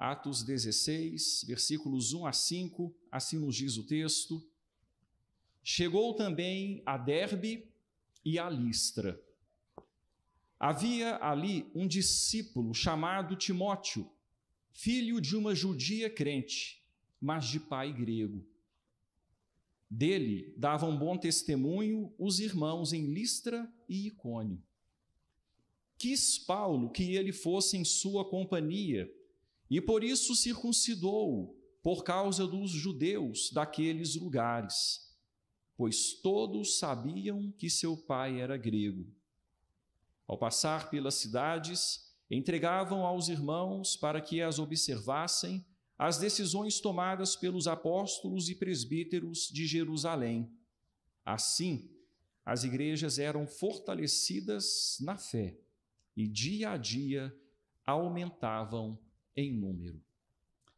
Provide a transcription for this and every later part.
Atos 16, versículos 1 a 5, assim nos diz o texto. Chegou também a Derbe e a Listra. Havia ali um discípulo chamado Timóteo, filho de uma judia crente, mas de pai grego. Dele davam bom testemunho os irmãos em Listra e Icônio. Quis Paulo que ele fosse em sua companhia, e por isso circuncidou, por causa dos judeus daqueles lugares, pois todos sabiam que seu pai era grego. Ao passar pelas cidades, entregavam aos irmãos para que as observassem as decisões tomadas pelos apóstolos e presbíteros de Jerusalém. Assim, as igrejas eram fortalecidas na fé e dia a dia aumentavam em número.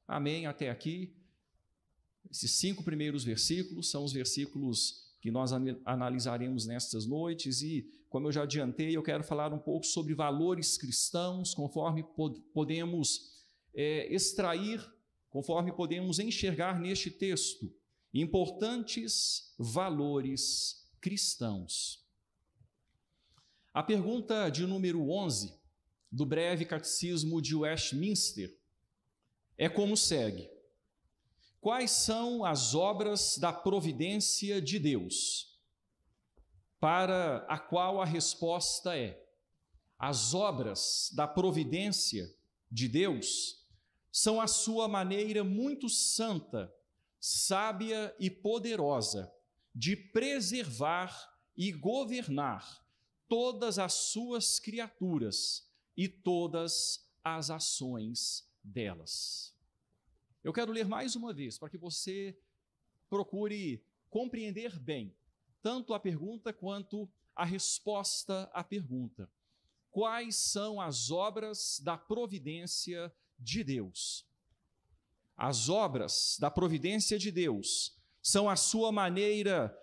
Amém? Até aqui, esses 5 primeiros versículos são os versículos que nós analisaremos nestas noites e, como eu já adiantei, eu quero falar um pouco sobre valores cristãos, conforme podemos extrair, conforme podemos enxergar neste texto, importantes valores cristãos. A pergunta de número 11 do breve catecismo de Westminster é como segue: quais são as obras da providência de Deus? Para a qual a resposta é: as obras da providência de Deus são a sua maneira muito santa, sábia e poderosa de preservar e governar todas as suas criaturas e todas as ações delas. Eu quero ler mais uma vez, para que você procure compreender bem, tanto a pergunta quanto a resposta à pergunta. Quais são as obras da providência de Deus? As obras da providência de Deus são a sua maneira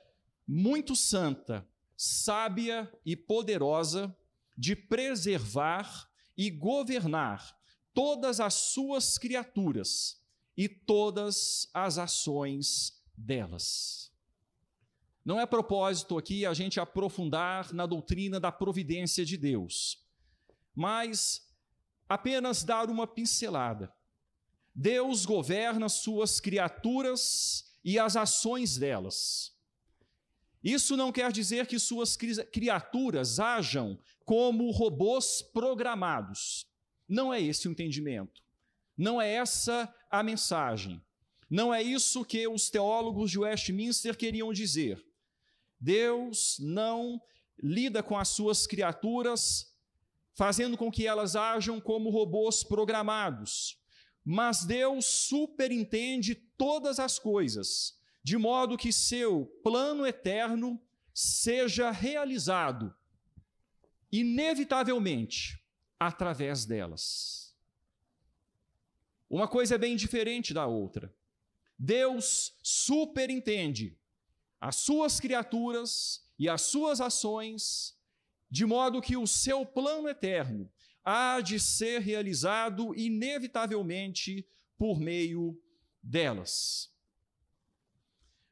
muito santa, sábia e poderosa de preservar e governar todas as suas criaturas e todas as ações delas. Não é propósito aqui a gente aprofundar na doutrina da providência de Deus, mas apenas dar uma pincelada. Deus governa suas criaturas e as ações delas. Isso não quer dizer que suas criaturas ajam como robôs programados. Não é esse o entendimento. Não é essa a mensagem. Não é isso que os teólogos de Westminster queriam dizer. Deus não lida com as suas criaturas fazendo com que elas ajam como robôs programados. Mas Deus superintende todas as coisas, de modo que seu plano eterno seja realizado, inevitavelmente, através delas. Uma coisa é bem diferente da outra. Deus superintende as suas criaturas e as suas ações, de modo que o seu plano eterno há de ser realizado inevitavelmente por meio delas.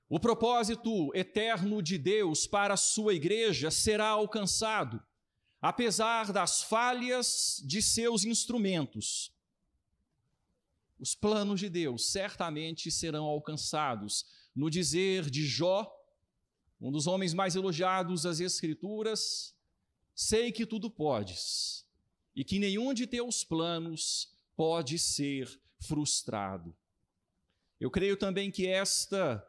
O propósito eterno de Deus para a sua igreja será alcançado, apesar das falhas de seus instrumentos. Os planos de Deus certamente serão alcançados. No dizer de Jó, um dos homens mais elogiados das Escrituras: sei que tudo podes, e que nenhum de teus planos pode ser frustrado. Eu creio também que esta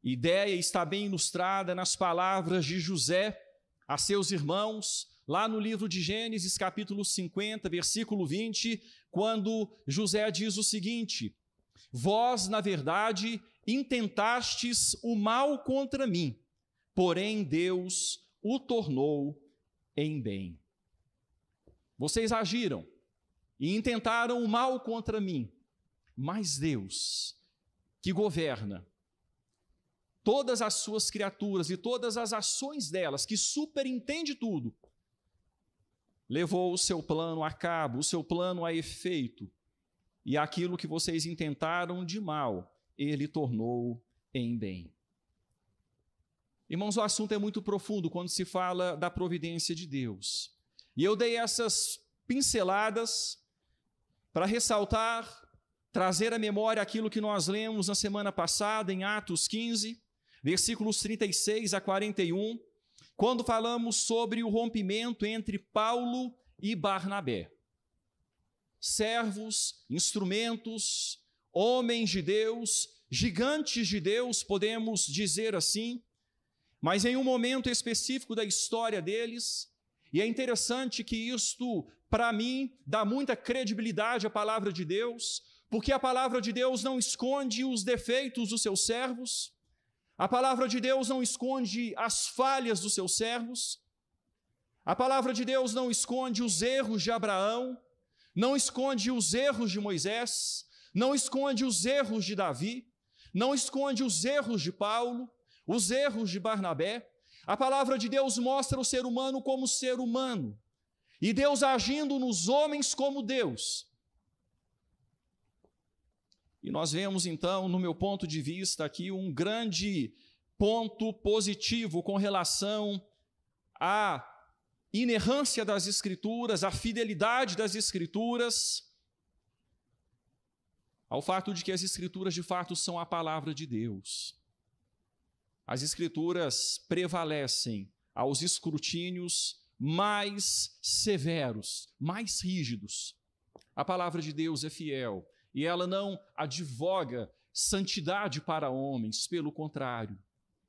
ideia está bem ilustrada nas palavras de José a seus irmãos, lá no livro de Gênesis, capítulo 50, versículo 20, quando José diz o seguinte: vós, na verdade, intentastes o mal contra mim, porém Deus o tornou em bem. Vocês agiram e intentaram o mal contra mim, mas Deus, que governa todas as suas criaturas e todas as ações delas, que superintende tudo, levou o seu plano a cabo, o seu plano a efeito, e aquilo que vocês intentaram de mal, ele tornou em bem. Irmãos, o assunto é muito profundo quando se fala da providência de Deus. E eu dei essas pinceladas para ressaltar, trazer à memória aquilo que nós lemos na semana passada, em Atos 15, versículos 36 a 41, quando falamos sobre o rompimento entre Paulo e Barnabé. Servos, instrumentos, homens de Deus, gigantes de Deus, podemos dizer assim, mas em um momento específico da história deles, e é interessante que isto, para mim, dá muita credibilidade à palavra de Deus, porque a palavra de Deus não esconde os defeitos dos seus servos, a palavra de Deus não esconde as falhas dos seus servos, a palavra de Deus não esconde os erros de Abraão, não esconde os erros de Moisés, não esconde os erros de Davi, não esconde os erros de Paulo, os erros de Barnabé. A palavra de Deus mostra o ser humano como ser humano, e Deus agindo nos homens como Deus. E nós vemos então, no meu ponto de vista aqui, um grande ponto positivo com relação à inerrância das Escrituras, à fidelidade das Escrituras, ao fato de que as Escrituras de fato são a palavra de Deus. As Escrituras prevalecem aos escrutínios mais severos, mais rígidos. A palavra de Deus é fiel e ela não advoga santidade para homens, pelo contrário,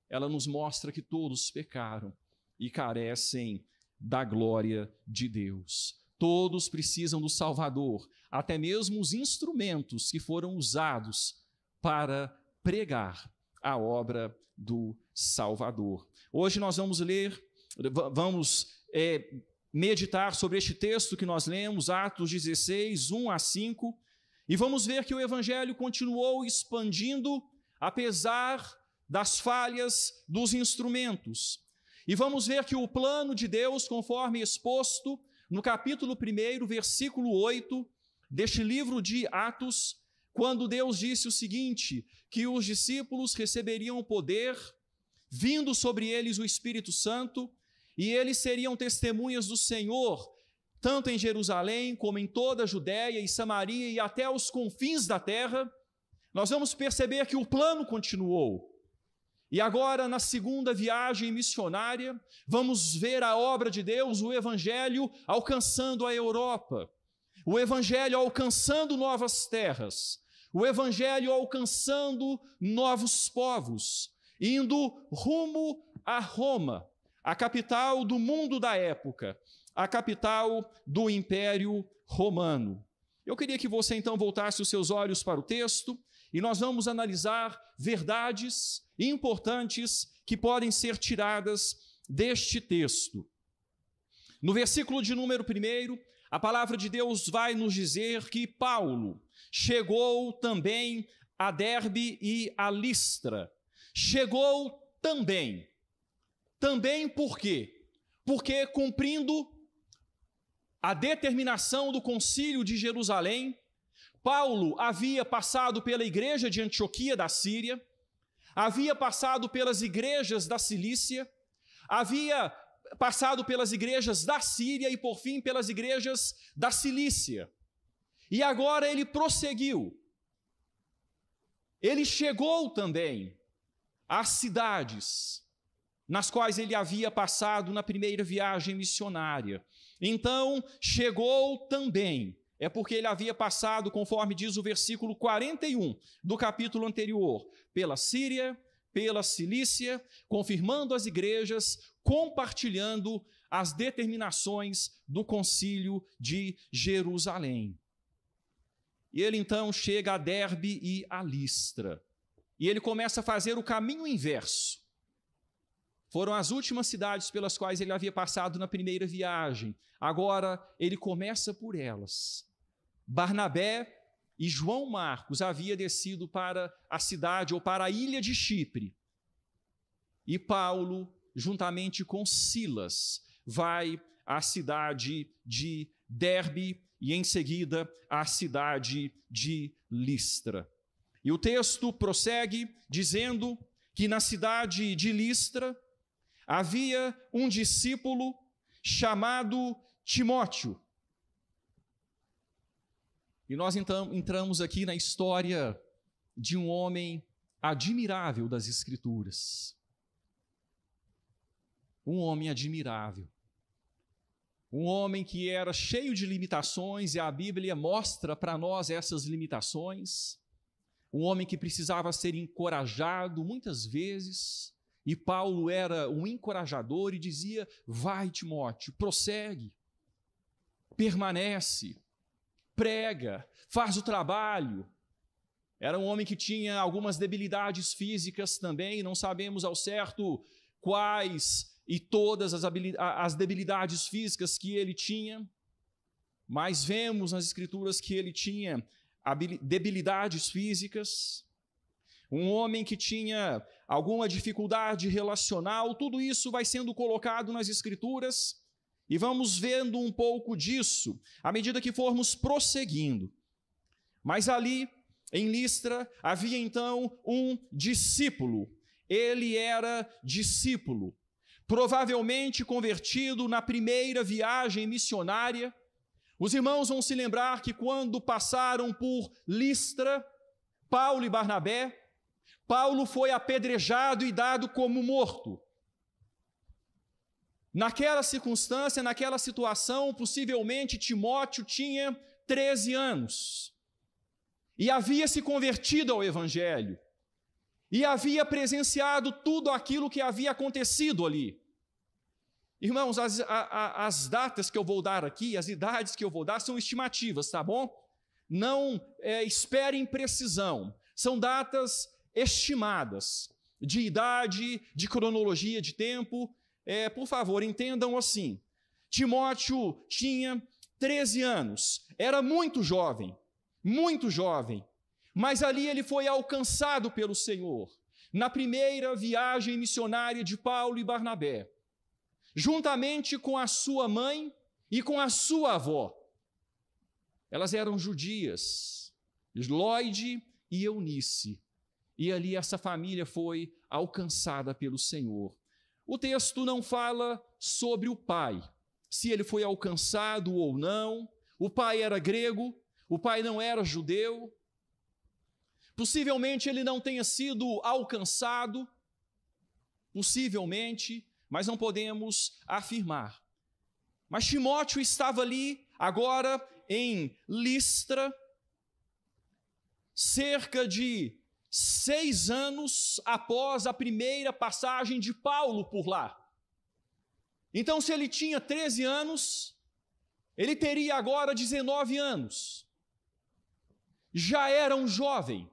ela nos mostra que todos pecaram e carecem da glória de Deus. Todos precisam do Salvador, até mesmo os instrumentos que foram usados para pregar a obra do Salvador. Hoje nós vamos meditar sobre este texto que nós lemos, Atos 16, 1 a 5, e vamos ver que o Evangelho continuou expandindo, apesar das falhas dos instrumentos. E vamos ver que o plano de Deus, conforme exposto no capítulo 1, versículo 8, deste livro de Atos, quando Deus disse o seguinte, que os discípulos receberiam poder, vindo sobre eles o Espírito Santo, e eles seriam testemunhas do Senhor, tanto em Jerusalém, como em toda a Judéia e Samaria e até os confins da terra. Nós vamos perceber que o plano continuou. E agora, na segunda viagem missionária, vamos ver a obra de Deus, o Evangelho alcançando a Europa, o Evangelho alcançando novas terras, o Evangelho alcançando novos povos, indo rumo a Roma, a capital do mundo da época, a capital do Império Romano. Eu queria que você então voltasse os seus olhos para o texto e nós vamos analisar verdades importantes que podem ser tiradas deste texto. No versículo de número 1, a palavra de Deus vai nos dizer que Paulo chegou também a Derbe e a Listra. Chegou também. Também por quê? Porque cumprindo a determinação do Concílio de Jerusalém, Paulo havia passado pela igreja de Antioquia da Síria, havia passado pelas igrejas da Cilícia, havia passado pelas igrejas da Síria e, por fim, pelas igrejas da Cilícia. E agora ele prosseguiu. Ele chegou também às cidades nas quais ele havia passado na primeira viagem missionária. Então, chegou também, é porque ele havia passado, conforme diz o versículo 41 do capítulo anterior, pela Síria, pela Cilícia, confirmando as igrejas, compartilhando as determinações do Concílio de Jerusalém. E ele então chega a Derbe e a Listra, e ele começa a fazer o caminho inverso. Foram as últimas cidades pelas quais ele havia passado na primeira viagem. Agora ele começa por elas. Barnabé e João Marcos haviam descido para a cidade ou para a ilha de Chipre. E Paulo, juntamente com Silas, vai à cidade de Derbe e em seguida à cidade de Listra. E o texto prossegue dizendo que na cidade de Listra havia um discípulo chamado Timóteo. E nós então entramos aqui na história de um homem admirável das Escrituras. Um homem admirável. Um homem que era cheio de limitações, e a Bíblia mostra para nós essas limitações. Um homem que precisava ser encorajado muitas vezes, e Paulo era um encorajador e dizia: vai, Timóteo, prossegue, permanece, prega, faz o trabalho. Era um homem que tinha algumas debilidades físicas também, não sabemos ao certo quais e todas as debilidades físicas que ele tinha, mas vemos nas Escrituras que ele tinha debilidades físicas. Um homem que tinha alguma dificuldade relacional, tudo isso vai sendo colocado nas Escrituras e vamos vendo um pouco disso à medida que formos prosseguindo. Mas ali, em Listra, havia então um discípulo. Ele era discípulo, provavelmente convertido na primeira viagem missionária. Os irmãos vão se lembrar que quando passaram por Listra, Paulo e Barnabé, Paulo foi apedrejado e dado como morto. Naquela circunstância, naquela situação, possivelmente Timóteo tinha 13 anos e havia se convertido ao Evangelho e havia presenciado tudo aquilo que havia acontecido ali. Irmãos, as datas que eu vou dar aqui, as idades que eu vou dar são estimativas, tá bom? Não esperem precisão, são datas estimadas de idade, de cronologia de tempo. Por favor, entendam assim: Timóteo tinha 13 anos, era muito jovem, mas ali ele foi alcançado pelo Senhor, na primeira viagem missionária de Paulo e Barnabé, juntamente com a sua mãe e com a sua avó. Elas eram judias, Lóide e Eunice, e ali essa família foi alcançada pelo Senhor. O texto não fala sobre o pai, se ele foi alcançado ou não. O pai era grego, o pai não era judeu. Possivelmente ele não tenha sido alcançado, possivelmente, mas não podemos afirmar. Mas Timóteo estava ali, agora em Listra, cerca de 6 anos após a primeira passagem de Paulo por lá. Então, se ele tinha 13 anos, ele teria agora 19 anos. Já era um jovem,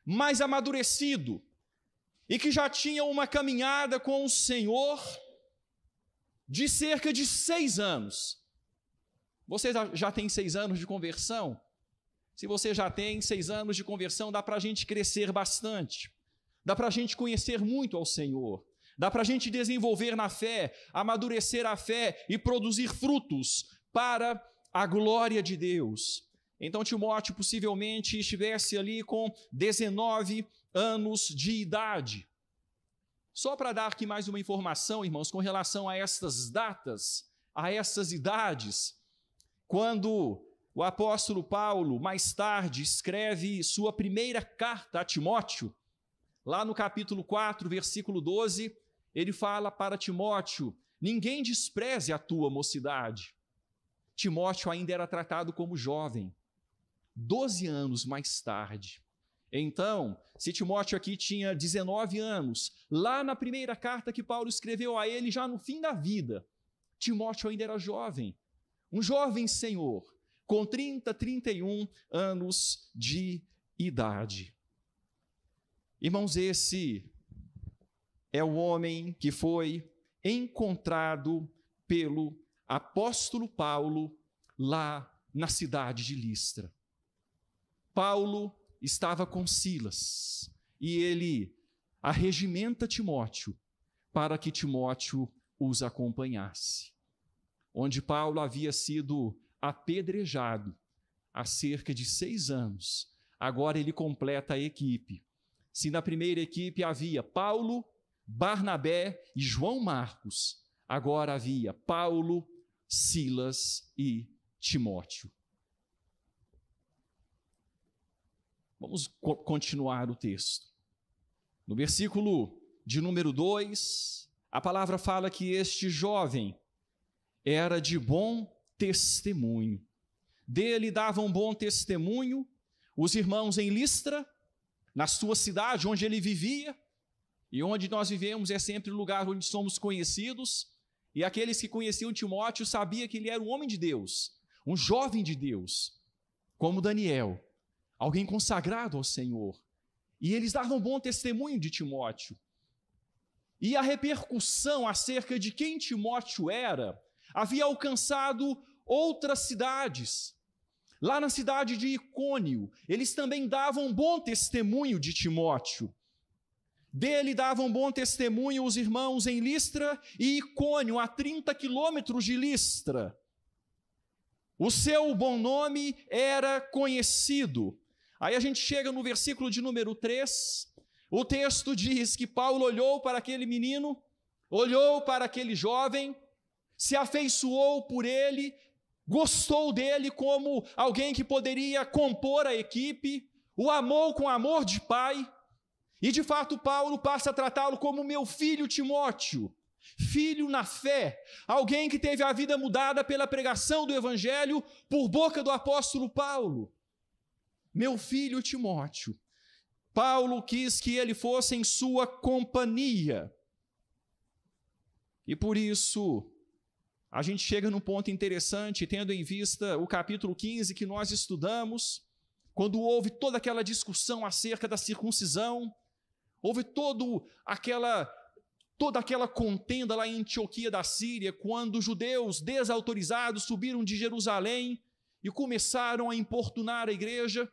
mais amadurecido, e que já tinha uma caminhada com o Senhor de cerca de 6 anos. Você já tem 6 anos de conversão? Se você já tem 6 anos de conversão, dá para a gente crescer bastante, dá para a gente conhecer muito ao Senhor, dá para a gente desenvolver na fé, amadurecer a fé e produzir frutos para a glória de Deus. Então Timóteo possivelmente estivesse ali com 19 anos de idade. Só para dar aqui mais uma informação, irmãos, com relação a estas datas, a essas idades, quando o apóstolo Paulo, mais tarde, escreve sua primeira carta a Timóteo, lá no capítulo 4, versículo 12, ele fala para Timóteo: ninguém despreze a tua mocidade. Timóteo ainda era tratado como jovem, 12 anos mais tarde. Então, se Timóteo aqui tinha 19 anos, lá na primeira carta que Paulo escreveu a ele, já no fim da vida, Timóteo ainda era jovem, um jovem senhor, com 30, 31 anos de idade. Irmãos, esse é o homem que foi encontrado pelo apóstolo Paulo lá na cidade de Listra. Paulo estava com Silas e ele arregimenta Timóteo para que Timóteo os acompanhasse. Onde Paulo havia sido apedrejado há cerca de 6 anos. Agora ele completa a equipe. Se na primeira equipe havia Paulo, Barnabé e João Marcos, agora havia Paulo, Silas e Timóteo. Vamos continuar o texto. No versículo de número 2, a palavra fala que este jovem era de bom testemunho. Dele davam bom testemunho os irmãos em Listra, na sua cidade onde ele vivia, e onde nós vivemos é sempre o lugar onde somos conhecidos, e aqueles que conheciam Timóteo sabiam que ele era um homem de Deus, um jovem de Deus, como Daniel, alguém consagrado ao Senhor. E eles davam bom testemunho de Timóteo. E a repercussão acerca de quem Timóteo era havia alcançado outras cidades. Lá na cidade de Icônio, eles também davam bom testemunho de Timóteo. Dele davam bom testemunho os irmãos em Listra e Icônio, a 30 quilômetros de Listra. O seu bom nome era conhecido. Aí a gente chega no versículo de número 3, o texto diz que Paulo olhou para aquele menino, olhou para aquele jovem, se afeiçoou por ele, gostou dele como alguém que poderia compor a equipe, o amou com amor de pai, e de fato Paulo passa a tratá-lo como meu filho Timóteo, filho na fé, alguém que teve a vida mudada pela pregação do evangelho por boca do apóstolo Paulo. Meu filho Timóteo. Paulo quis que ele fosse em sua companhia. E por isso, a gente chega num ponto interessante, tendo em vista o capítulo 15 que nós estudamos, quando houve toda aquela discussão acerca da circuncisão, houve toda aquela contenda lá em Antioquia da Síria, quando os judeus desautorizados subiram de Jerusalém e começaram a importunar a igreja,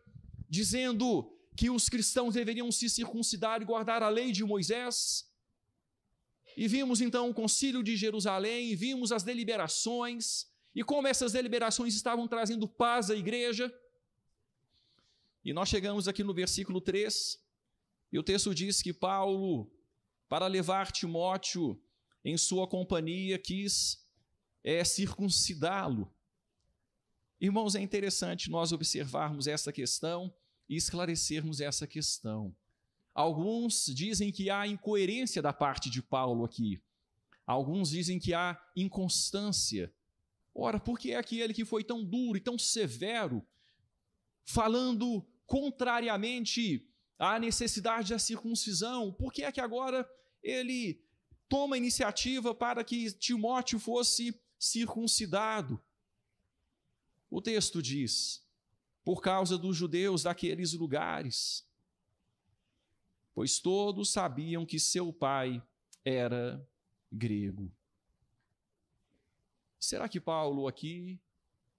dizendo que os cristãos deveriam se circuncidar e guardar a lei de Moisés. E vimos então o concílio de Jerusalém, vimos as deliberações, e como essas deliberações estavam trazendo paz à igreja. E nós chegamos aqui no versículo 3, e o texto diz que Paulo, para levar Timóteo em sua companhia, quis circuncidá-lo. Irmãos, é interessante nós observarmos essa questão e esclarecermos essa questão. Alguns dizem que há incoerência da parte de Paulo aqui. Alguns dizem que há inconstância. Ora, por que é aquele que foi tão duro e tão severo, falando contrariamente à necessidade da circuncisão, por que é que agora ele toma a iniciativa para que Timóteo fosse circuncidado? O texto diz, por causa dos judeus daqueles lugares, pois todos sabiam que seu pai era grego. Será que Paulo aqui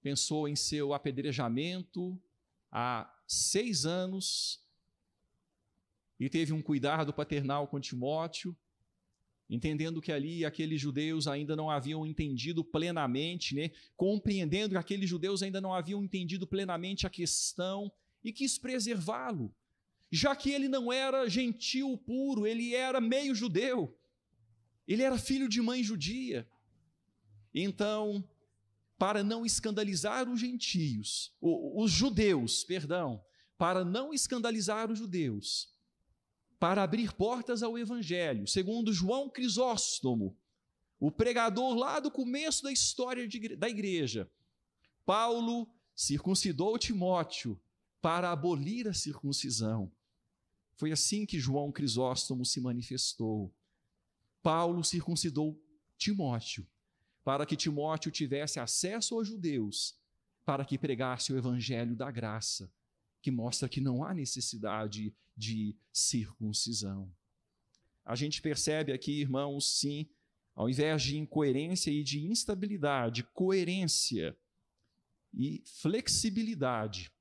pensou em seu apedrejamento há 6 anos e teve um cuidado paternal com Timóteo, entendendo que ali aqueles judeus ainda não haviam entendido plenamente, compreendendo que aqueles judeus ainda não haviam entendido plenamente a questão e quis preservá-lo, já que ele não era gentil puro, ele era meio judeu, ele era filho de mãe judia. Então, para não escandalizar os gentios, os judeus, para não escandalizar os judeus, para abrir portas ao evangelho, segundo João Crisóstomo, o pregador lá do começo da história da igreja, Paulo circuncidou Timóteo para abolir a circuncisão. Foi assim que João Crisóstomo se manifestou. Paulo circuncidou Timóteo, para que Timóteo tivesse acesso aos judeus, para que pregasse o evangelho da graça, que mostra que não há necessidade de circuncisão. A gente percebe aqui, irmãos, sim, ao invés de incoerência e de instabilidade, coerência e flexibilidade.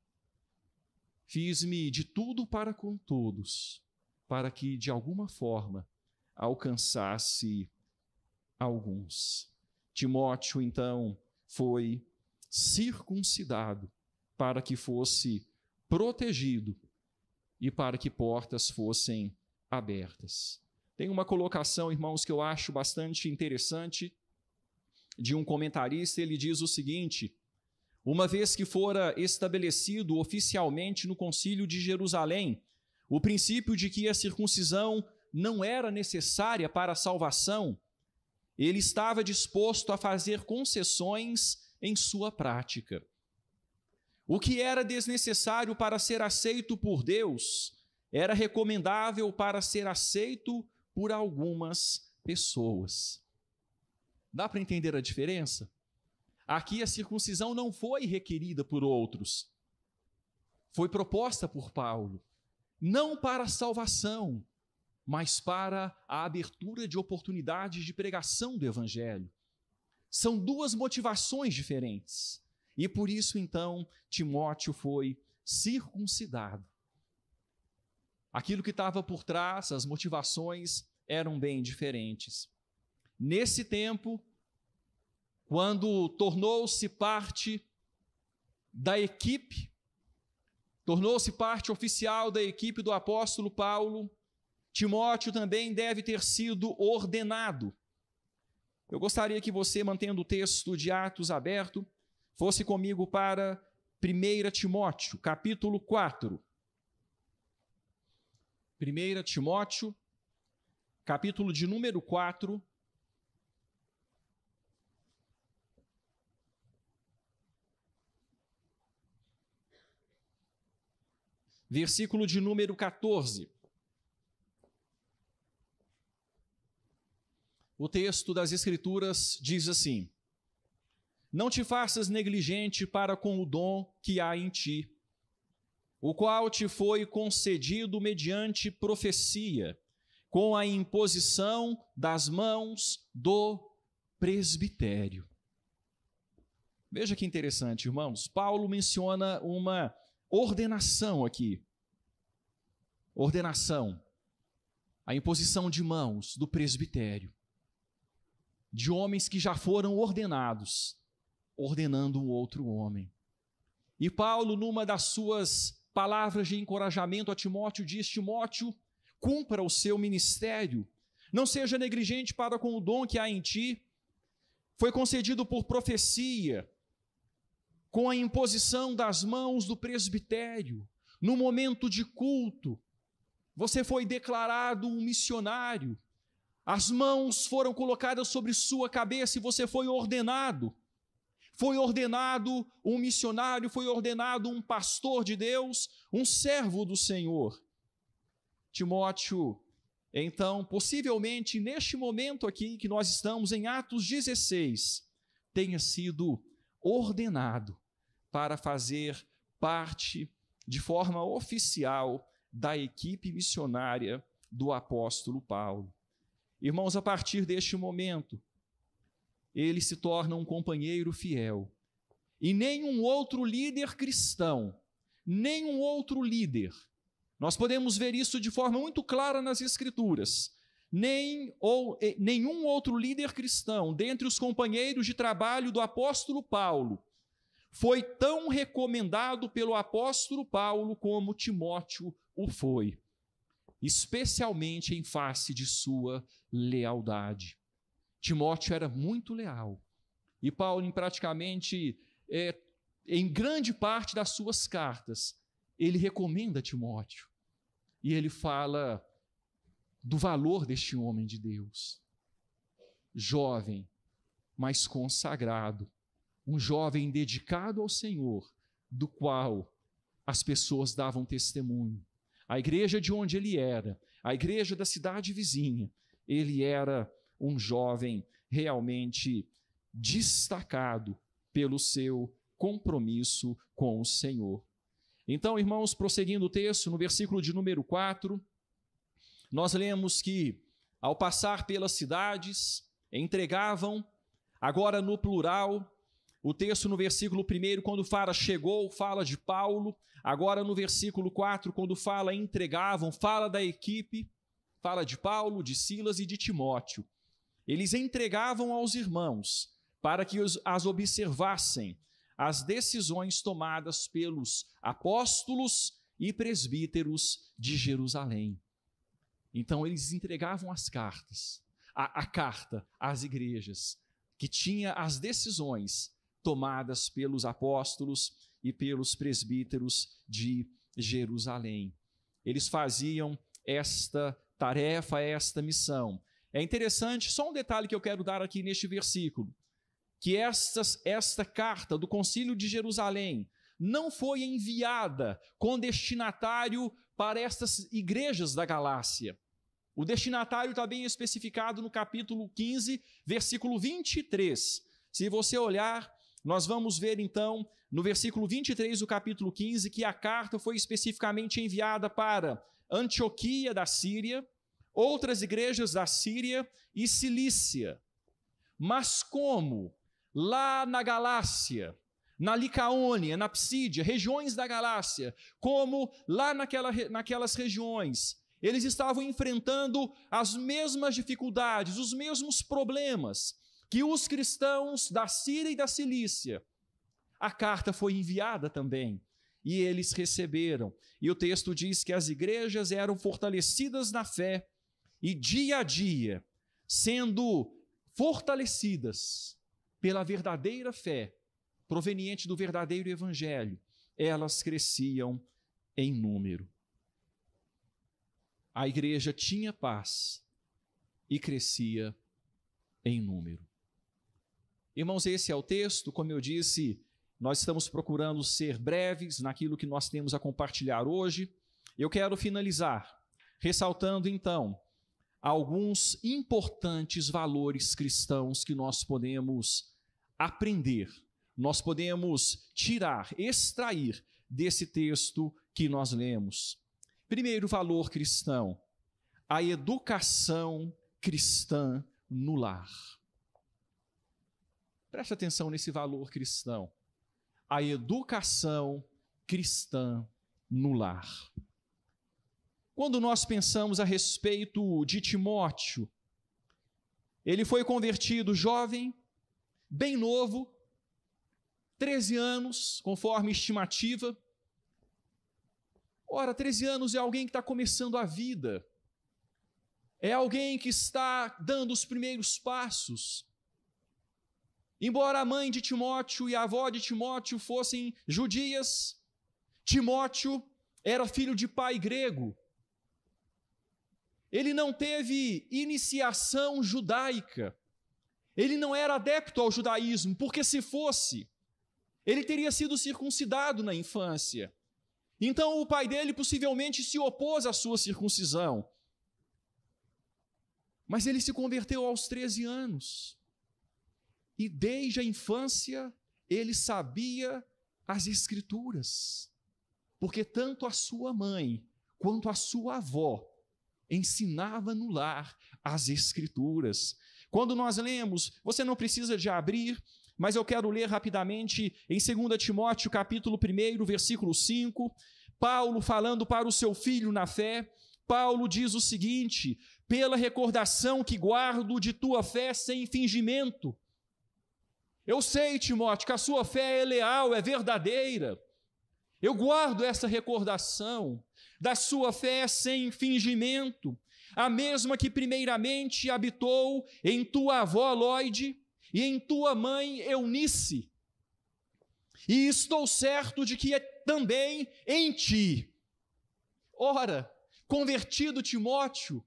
Fiz-me de tudo para com todos, para que, de alguma forma, alcançasse alguns. Timóteo, então, foi circuncidado, para que fosse protegido e para que portas fossem abertas. Tem uma colocação, irmãos, que eu acho bastante interessante, de um comentarista. Ele diz o seguinte: uma vez que fora estabelecido oficialmente no Concílio de Jerusalém o princípio de que a circuncisão não era necessária para a salvação, ele estava disposto a fazer concessões em sua prática. O que era desnecessário para ser aceito por Deus era recomendável para ser aceito por algumas pessoas. Dá para entender a diferença? Aqui a circuncisão não foi requerida por outros. Foi proposta por Paulo, não para a salvação, mas para a abertura de oportunidades de pregação do Evangelho. São duas motivações diferentes. E por isso, então, Timóteo foi circuncidado. Aquilo que estava por trás, as motivações eram bem diferentes. Nesse tempo, quando tornou-se parte da equipe, tornou-se parte oficial da equipe do apóstolo Paulo, Timóteo também deve ter sido ordenado. Eu gostaria que você, mantendo o texto de Atos aberto, fosse comigo para 1 Timóteo, capítulo 4. 1 Timóteo, capítulo de número 4. Versículo de número 14. O texto das Escrituras diz assim: não te faças negligente para com o dom que há em ti, o qual te foi concedido mediante profecia, com a imposição das mãos do presbitério. Veja que interessante, irmãos. Paulo menciona uma ordenação aqui. Ordenação. A imposição de mãos do presbitério. De homens que já foram ordenados, ordenando um outro homem. E Paulo, numa das suas palavras de encorajamento a Timóteo, diz: Timóteo, cumpra o seu ministério, não seja negligente para com o dom que há em ti, foi concedido por profecia, com a imposição das mãos do presbitério, no momento de culto, você foi declarado um missionário, as mãos foram colocadas sobre sua cabeça e você foi ordenado. Foi ordenado um missionário, foi ordenado um pastor de Deus, um servo do Senhor. Timóteo, então, possivelmente neste momento aqui que nós estamos em Atos 16, tenha sido ordenado para fazer parte de forma oficial da equipe missionária do apóstolo Paulo. Irmãos, a partir deste momento, ele se torna um companheiro fiel. E nenhum outro líder cristão, nenhum outro líder, nós podemos ver isso de forma muito clara nas Escrituras, nenhum outro líder cristão, dentre os companheiros de trabalho do apóstolo Paulo, foi tão recomendado pelo apóstolo Paulo como Timóteo o foi, especialmente em face de sua lealdade. Timóteo era muito leal, e Paulo, em grande parte das suas cartas, ele recomenda Timóteo, e ele fala do valor deste homem de Deus, jovem, mas consagrado, um jovem dedicado ao Senhor, do qual as pessoas davam testemunho. A igreja de onde ele era, a igreja da cidade vizinha, ele era um jovem realmente destacado pelo seu compromisso com o Senhor. Então, irmãos, prosseguindo o texto, no versículo de número 4, nós lemos que, ao passar pelas cidades, entregavam, agora no plural, o texto no versículo 1, quando fala chegou, fala de Paulo, agora no versículo 4, quando fala entregavam, fala da equipe, fala de Paulo, de Silas e de Timóteo. Eles entregavam aos irmãos para que as observassem as decisões tomadas pelos apóstolos e presbíteros de Jerusalém. Então, eles entregavam as cartas, a carta às igrejas, que tinha as decisões tomadas pelos apóstolos e pelos presbíteros de Jerusalém. Eles faziam esta tarefa, esta missão. É interessante, só um detalhe que eu quero dar aqui neste versículo, que esta carta do Concílio de Jerusalém não foi enviada com destinatário para estas igrejas da Galácia. O destinatário está bem especificado no capítulo 15, versículo 23. Se você olhar, nós vamos ver então, no versículo 23 do capítulo 15, que a carta foi especificamente enviada para Antioquia da Síria, outras igrejas da Síria e Cilícia. Mas como lá na Galácia, na Licaônia, na Psídia, regiões da Galácia, como lá naquelas regiões, eles estavam enfrentando as mesmas dificuldades, os mesmos problemas que os cristãos da Síria e da Cilícia. A carta foi enviada também e eles receberam. E o texto diz que as igrejas eram fortalecidas na fé e dia a dia, sendo fortalecidas pela verdadeira fé, proveniente do verdadeiro evangelho, elas cresciam em número. A igreja tinha paz e crescia em número. Irmãos, esse é o texto. Como eu disse, nós estamos procurando ser breves naquilo que nós temos a compartilhar hoje. Eu quero finalizar ressaltando então alguns importantes valores cristãos que nós podemos aprender, nós podemos tirar, extrair desse texto que nós lemos. Primeiro valor cristão, a educação cristã no lar. Preste atenção nesse valor cristão, a educação cristã no lar. Quando nós pensamos a respeito de Timóteo, ele foi convertido jovem, bem novo, 13 anos, conforme estimativa. Ora, 13 anos é alguém que está começando a vida, é alguém que está dando os primeiros passos. Embora a mãe de Timóteo e a avó de Timóteo fossem judias, Timóteo era filho de pai grego. Ele não teve iniciação judaica, ele não era adepto ao judaísmo, porque se fosse, ele teria sido circuncidado na infância. Então o pai dele possivelmente se opôs à sua circuncisão. Mas ele se converteu aos 13 anos. E desde a infância ele sabia as Escrituras. Porque tanto a sua mãe quanto a sua avó ensinava no lar as Escrituras. Quando nós lemos, você não precisa de abrir, mas eu quero ler rapidamente em 2 Timóteo, capítulo 1, versículo 5, Paulo falando para o seu filho na fé. Paulo diz o seguinte: pela recordação que guardo de tua fé sem fingimento. Eu sei, Timóteo, que a sua fé é leal, é verdadeira. Eu guardo essa recordação da sua fé sem fingimento, a mesma que primeiramente habitou em tua avó Lóide e em tua mãe Eunice. E estou certo de que é também em ti. Ora, convertido Timóteo,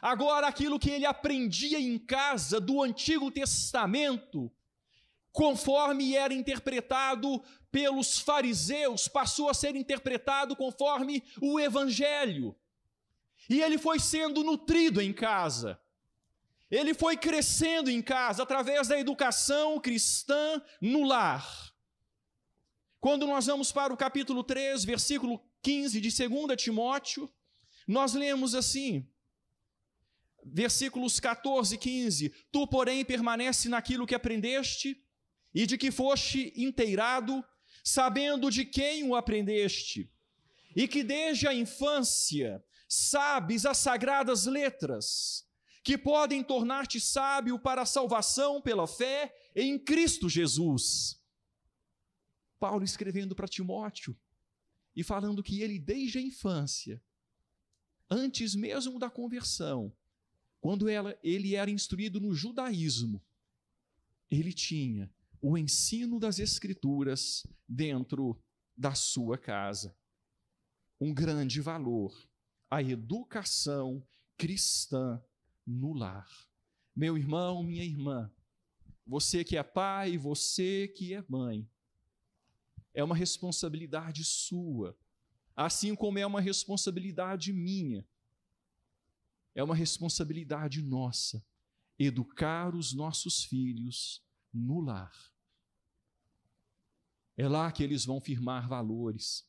agora aquilo que ele aprendia em casa do Antigo Testamento, conforme era interpretado pelos fariseus, passou a ser interpretado conforme o Evangelho. E ele foi sendo nutrido em casa. Ele foi crescendo em casa através da educação cristã no lar. Quando nós vamos para o capítulo 3, versículo 15 de 2 Timóteo, nós lemos assim, versículos 14 e 15: Tu, porém, permanece naquilo que aprendeste e de que foste inteirado, sabendo de quem o aprendeste, e que desde a infância sabes as sagradas letras, que podem tornar-te sábio para a salvação pela fé em Cristo Jesus. Paulo escrevendo para Timóteo e falando que ele, desde a infância, antes mesmo da conversão, quando ele era instruído no judaísmo, ele tinha o ensino das Escrituras dentro da sua casa. Um grande valor, a educação cristã no lar. Meu irmão, minha irmã, você que é pai, você que é mãe, é uma responsabilidade sua, assim como é uma responsabilidade minha. É uma responsabilidade nossa educar os nossos filhos no lar. É lá que eles vão firmar valores.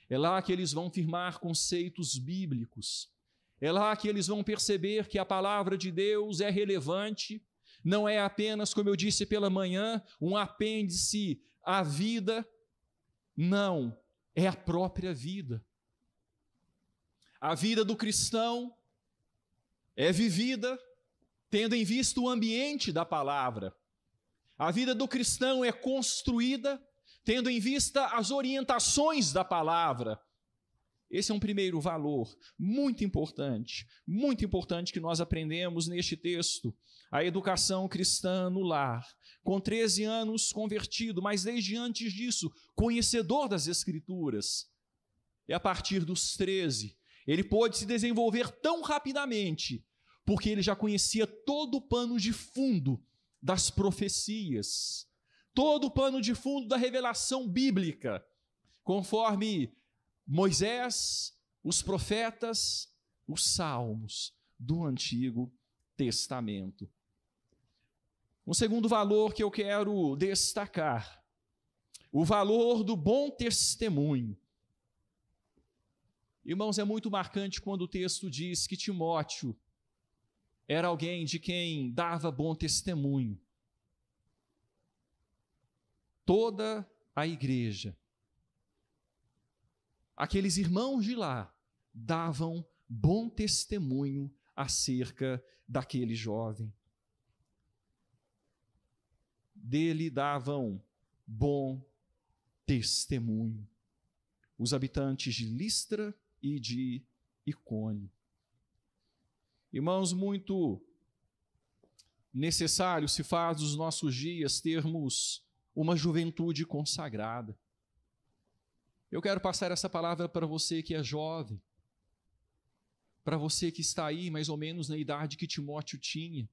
É lá que eles vão firmar conceitos bíblicos. É lá que eles vão perceber que a palavra de Deus é relevante, não é apenas, como eu disse pela manhã, um apêndice à vida. Não, é a própria vida. A vida do cristão é vivida tendo em vista o ambiente da palavra. A vida do cristão é construída tendo em vista as orientações da palavra. Esse é um primeiro valor muito importante que nós aprendemos neste texto. A educação cristã no lar. Com 13 anos convertido, mas desde antes disso, conhecedor das Escrituras. E a partir dos 13, ele pôde se desenvolver tão rapidamente, porque ele já conhecia todo o pano de fundo das profecias, todo o pano de fundo da revelação bíblica, conforme Moisés, os profetas, os salmos do Antigo Testamento. Um segundo valor que eu quero destacar, o valor do bom testemunho. Irmãos, é muito marcante quando o texto diz que Timóteo era alguém de quem dava bom testemunho. Toda a igreja, aqueles irmãos de lá, davam bom testemunho acerca daquele jovem. Dele davam bom testemunho os habitantes de Listra e de Icônio. Irmãos, muito necessário se faz nos nossos dias termos uma juventude consagrada. Eu quero passar essa palavra para você que é jovem, para você que está aí mais ou menos na idade que Timóteo tinha,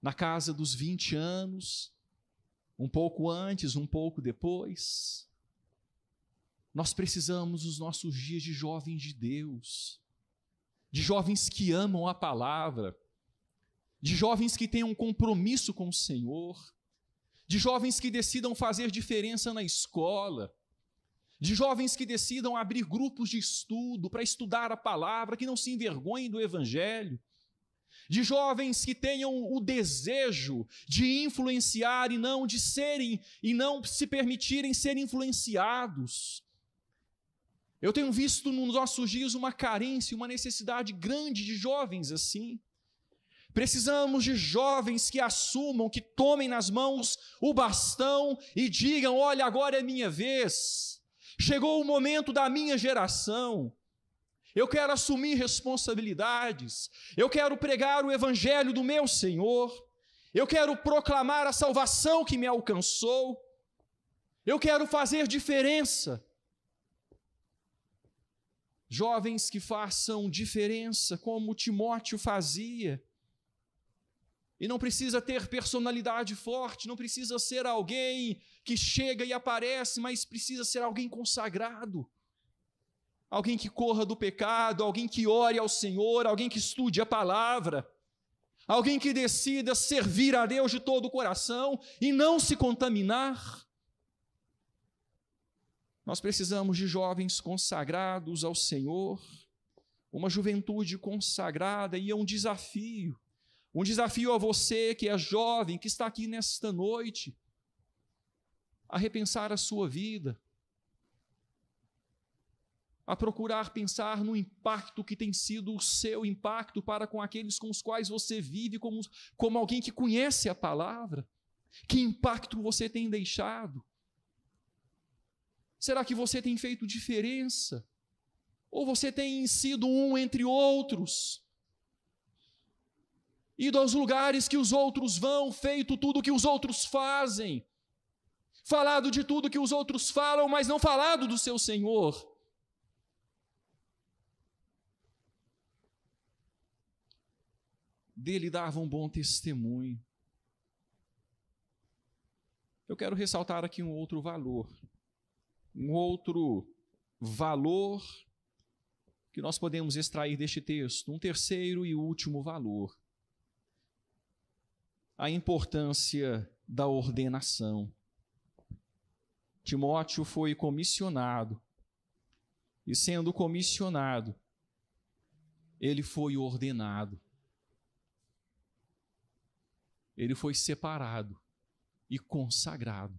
na casa dos 20 anos, um pouco antes, um pouco depois. Nós precisamos nos nossos dias de jovens de Deus, de jovens que amam a palavra, de jovens que tenham um compromisso com o Senhor, de jovens que decidam fazer diferença na escola, de jovens que decidam abrir grupos de estudo para estudar a palavra, que não se envergonhem do Evangelho, de jovens que tenham o desejo de influenciar e não de serem, e não se permitirem ser influenciados. Eu tenho visto nos nossos dias uma carência, uma necessidade grande de jovens assim. Precisamos de jovens que assumam, que tomem nas mãos o bastão e digam: olha, agora é minha vez, chegou o momento da minha geração, eu quero assumir responsabilidades, eu quero pregar o evangelho do meu Senhor, eu quero proclamar a salvação que me alcançou, eu quero fazer diferença. Jovens que façam diferença, como Timóteo fazia. E não precisa ter personalidade forte, não precisa ser alguém que chega e aparece, mas precisa ser alguém consagrado. Alguém que corra do pecado, alguém que ore ao Senhor, alguém que estude a palavra. Alguém que decida servir a Deus de todo o coração e não se contaminar. Nós precisamos de jovens consagrados ao Senhor, uma juventude consagrada, e é um desafio a você que é jovem, que está aqui nesta noite, a repensar a sua vida, a procurar pensar no impacto que tem sido o seu impacto para com aqueles com os quais você vive, como alguém que conhece a palavra. Que impacto você tem deixado? Será que você tem feito diferença? Ou você tem sido um entre outros? Ido aos lugares que os outros vão, feito tudo que os outros fazem, falado de tudo que os outros falam, mas não falado do seu Senhor. Dele dava um bom testemunho. Eu quero ressaltar aqui um outro valor que nós podemos extrair deste texto, um terceiro e último valor: a importância da ordenação. Timóteo foi comissionado, e sendo comissionado, ele foi ordenado. Ele foi separado e consagrado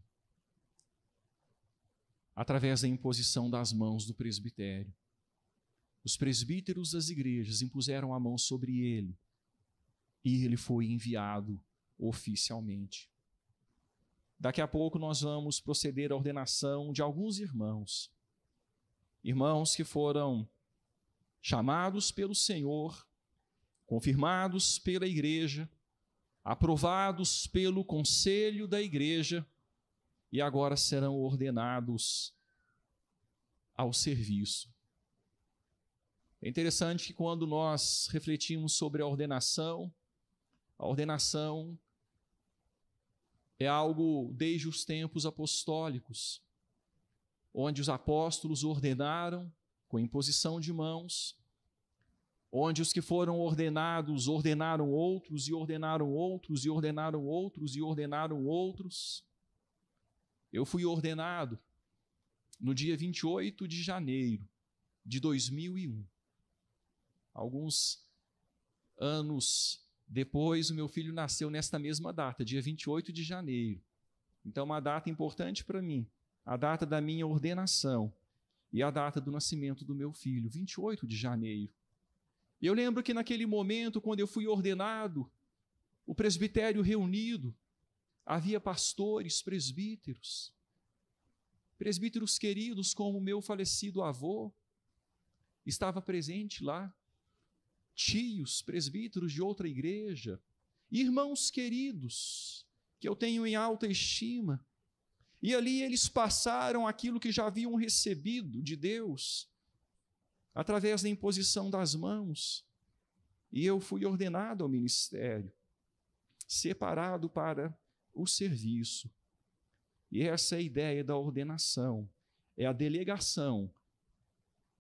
através da imposição das mãos do presbitério. Os presbíteros das igrejas impuseram a mão sobre ele e ele foi enviado oficialmente. Daqui a pouco nós vamos proceder à ordenação de alguns irmãos que foram chamados pelo Senhor, confirmados pela igreja, aprovados pelo conselho da igreja e agora serão ordenados ao serviço. É interessante que quando nós refletimos sobre a ordenação é algo desde os tempos apostólicos, onde os apóstolos ordenaram com imposição de mãos, onde os que foram ordenados ordenaram outros e ordenaram outros e ordenaram outros e ordenaram outros. Eu fui ordenado no dia 28 de janeiro de 2001. Alguns anos depois, o meu filho nasceu nesta mesma data, dia 28 de janeiro. Então, uma data importante para mim, a data da minha ordenação e a data do nascimento do meu filho, 28 de janeiro. E eu lembro que naquele momento, quando eu fui ordenado, o presbitério reunido, havia pastores, presbíteros queridos como o meu falecido avô, estava presente lá, tios, presbíteros de outra igreja, irmãos queridos, que eu tenho em alta estima, e ali eles passaram aquilo que já haviam recebido de Deus, através da imposição das mãos, e eu fui ordenado ao ministério, separado para o serviço. E essa é a ideia da ordenação, é a delegação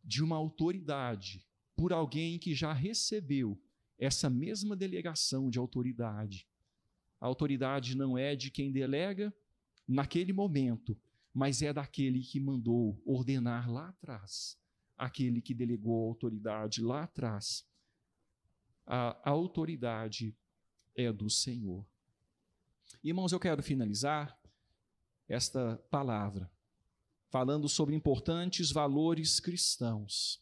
de uma autoridade por alguém que já recebeu essa mesma delegação de autoridade. A autoridade não é de quem delega naquele momento, mas é daquele que mandou ordenar lá atrás, aquele que delegou a autoridade lá atrás. A autoridade é do Senhor. Irmãos, eu quero finalizar esta palavra falando sobre importantes valores cristãos.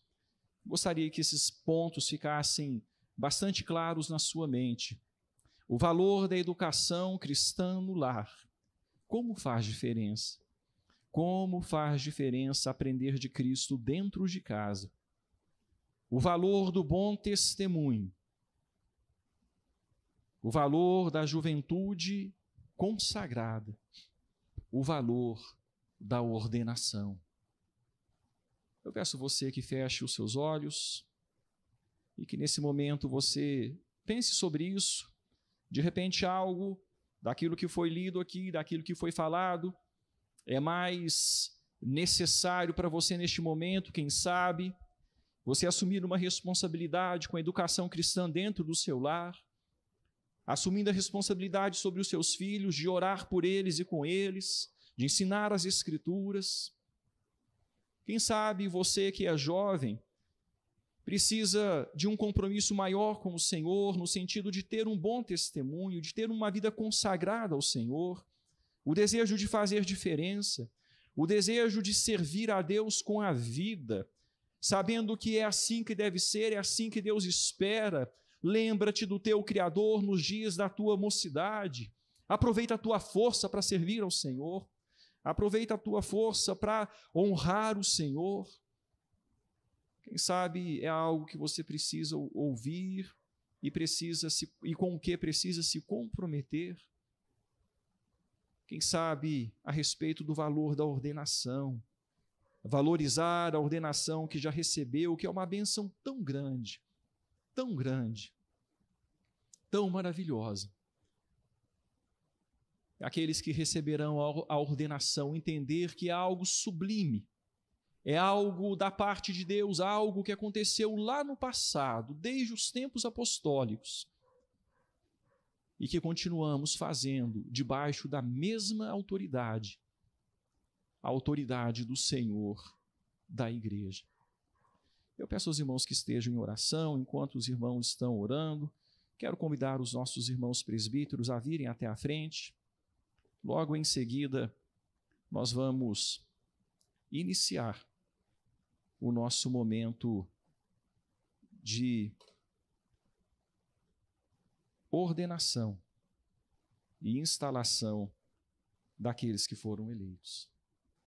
Gostaria que esses pontos ficassem bastante claros na sua mente. O valor da educação cristã no lar. Como faz diferença? Como faz diferença aprender de Cristo dentro de casa? O valor do bom testemunho. O valor da juventude consagrada. O valor da ordenação. Eu peço a você que feche os seus olhos e que nesse momento você pense sobre isso. De repente algo daquilo que foi lido aqui, daquilo que foi falado, é mais necessário para você neste momento, quem sabe, você assumir uma responsabilidade com a educação cristã dentro do seu lar, assumindo a responsabilidade sobre os seus filhos, de orar por eles e com eles, de ensinar as Escrituras. Quem sabe você que é jovem precisa de um compromisso maior com o Senhor, no sentido de ter um bom testemunho, de ter uma vida consagrada ao Senhor, o desejo de fazer diferença, o desejo de servir a Deus com a vida, sabendo que é assim que deve ser, é assim que Deus espera. Lembra-te do teu Criador nos dias da tua mocidade, aproveita a tua força para servir ao Senhor. Aproveita a tua força para honrar o Senhor. Quem sabe é algo que você precisa ouvir e com o que precisa se comprometer. Quem sabe a respeito do valor da ordenação, valorizar a ordenação que já recebeu, que é uma bênção tão grande, tão maravilhosa. Aqueles que receberão a ordenação, entender que é algo sublime, é algo da parte de Deus, algo que aconteceu lá no passado, desde os tempos apostólicos, e que continuamos fazendo debaixo da mesma autoridade, a autoridade do Senhor da igreja. Eu peço aos irmãos que estejam em oração, enquanto os irmãos estão orando, quero convidar os nossos irmãos presbíteros a virem até a frente. Logo em seguida, nós vamos iniciar o nosso momento de ordenação e instalação daqueles que foram eleitos.